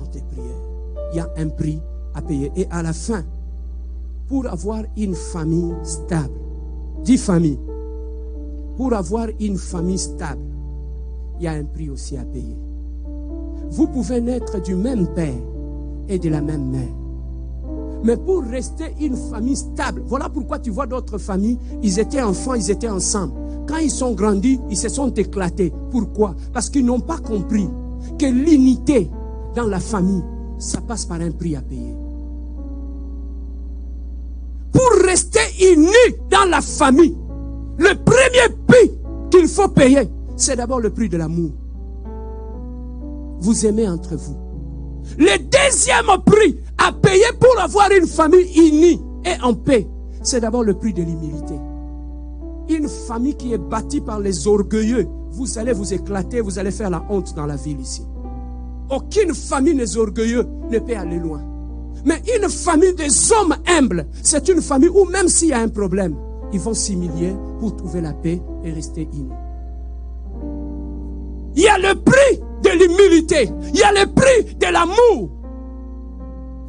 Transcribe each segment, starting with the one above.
tes prières. Il y a un prix à payer. Et à la fin, pour avoir une famille stable, 10 familles, pour avoir une famille stable, il y a un prix aussi à payer. Vous pouvez naître du même père et de la même mère. Mais pour rester une famille stable, voilà pourquoi tu vois d'autres familles, ils étaient enfants, ils étaient ensemble. Quand ils sont grandis, ils se sont éclatés. Pourquoi? Parce qu'ils n'ont pas compris que l'unité dans la famille, ça passe par un prix à payer. Pour rester unis dans la famille, le premier prix qu'il faut payer, c'est d'abord le prix de l'amour. Vous aimez entre vous. Le deuxième prix à payer pour avoir une famille unie et en paix, c'est d'abord le prix de l'humilité. Une famille qui est bâtie par les orgueilleux, vous allez vous éclater, vous allez faire la honte dans la ville ici. Aucune famille des orgueilleux ne peut aller loin. Mais une famille des hommes humbles, c'est une famille où même s'il y a un problème, ils vont s'humilier pour trouver la paix et rester unis. Il y a le prix de l'humilité, il y a le prix de l'amour.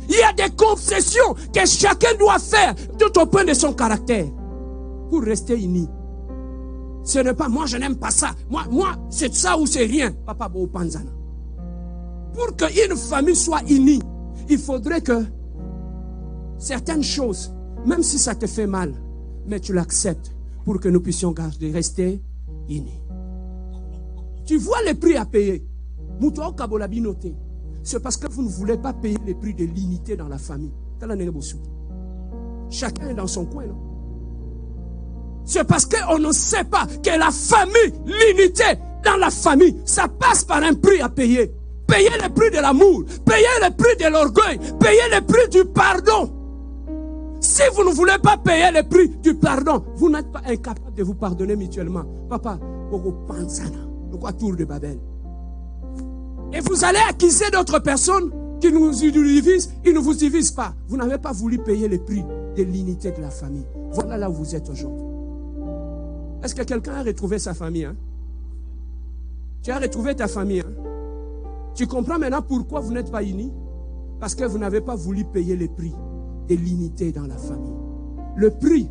Il y a des concessions que chacun doit faire tout au point de son caractère pour rester uni. Ce n'est pas moi je n'aime pas ça, moi c'est ça ou c'est rien. Papa Bo Panzana. Pour qu'une famille soit unie, il faudrait que certaines choses, même si ça te fait mal, mais tu l'acceptes pour que nous puissions rester unis. Tu vois les prix à payer. C'est parce que vous ne voulez pas payer les prix de l'unité dans la famille. Chacun est dans son coin. C'est parce qu'on ne sait pas que la famille, l'unité dans la famille, ça passe par un prix à payer. Payer le prix de l'amour, payer le prix de l'orgueil, payer le prix du pardon. Si vous ne voulez pas payer le prix du pardon, vous n'êtes pas incapable de vous pardonner mutuellement. Papa, Bogo Pansana, le quoi tour de Babel. Et vous allez accuser d'autres personnes qui nous divisent, ils ne vous divisent pas. Vous n'avez pas voulu payer le prix de l'unité de la famille. Voilà là où vous êtes aujourd'hui. Est-ce que quelqu'un a retrouvé sa famille? Tu as retrouvé ta famille. Tu comprends maintenant pourquoi vous n'êtes pas unis? Parce que vous n'avez pas voulu payer le prix de l'unité dans la famille. Le prix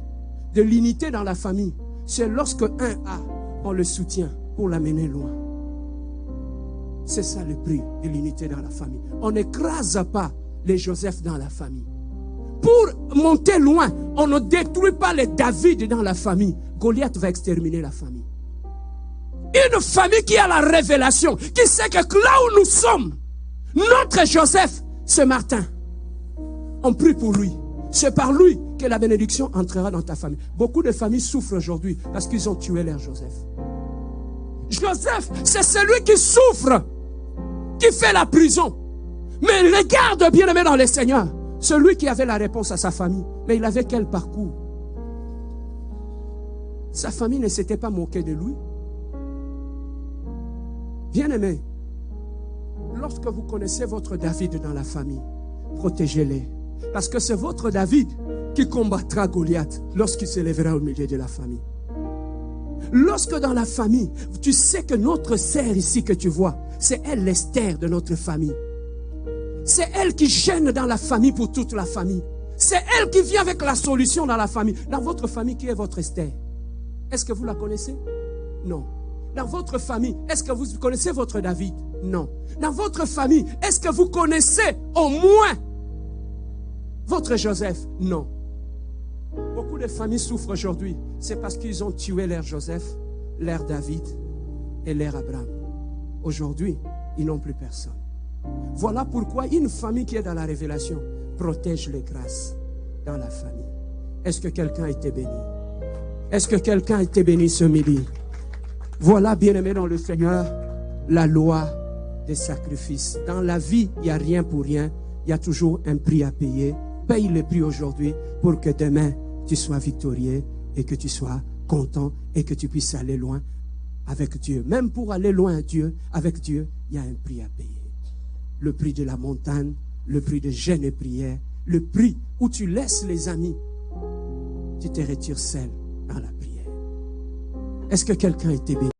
de l'unité dans la famille, c'est lorsque un a, on le soutient pour l'amener loin. C'est ça le prix de l'unité dans la famille. On n'écrase pas les Joseph dans la famille. Pour monter loin, on ne détruit pas les David dans la famille. Goliath va exterminer la famille. Une famille qui a la révélation, qui sait que là où nous sommes, notre Joseph, ce matin, on prie pour lui. C'est par lui que la bénédiction entrera dans ta famille. Beaucoup de familles souffrent aujourd'hui parce qu'ils ont tué leur Joseph. Joseph, c'est celui qui souffre, qui fait la prison. Mais regarde bien aimé dans le Seigneur, celui qui avait la réponse à sa famille. Mais il avait quel parcours? Sa famille ne s'était pas moquée de lui. Bien-aimé, lorsque vous connaissez votre David dans la famille, protégez-les. Parce que c'est votre David qui combattra Goliath lorsqu'il se lèvera au milieu de la famille. Lorsque dans la famille, tu sais que notre sœur ici que tu vois, c'est elle l'Esther de notre famille. C'est elle qui gêne dans la famille pour toute la famille. C'est elle qui vient avec la solution dans la famille. Dans votre famille, qui est votre Esther? Est-ce que vous la connaissez? Non. Dans votre famille, est-ce que vous connaissez votre David? Non. Dans votre famille, est-ce que vous connaissez au moins votre Joseph? Non. Beaucoup de familles souffrent aujourd'hui. C'est parce qu'ils ont tué leur Joseph, leur David et leur Abraham. Aujourd'hui, ils n'ont plus personne. Voilà pourquoi une famille qui est dans la révélation protège les grâces dans la famille. Est-ce que quelqu'un a été béni? Est-ce que quelqu'un a été béni ce midi? Voilà, bien-aimé dans le Seigneur, la loi des sacrifices. Dans la vie, il n'y a rien pour rien. Il y a toujours un prix à payer. Paye le prix aujourd'hui pour que demain, tu sois victorieux et que tu sois content et que tu puisses aller loin avec Dieu. Même pour aller loin avec Dieu, il y a un prix à payer. Le prix de la montagne, le prix de jeûne et prière, le prix où tu laisses les amis. Tu te retires seul dans la prière. Est-ce que quelqu'un a été béni?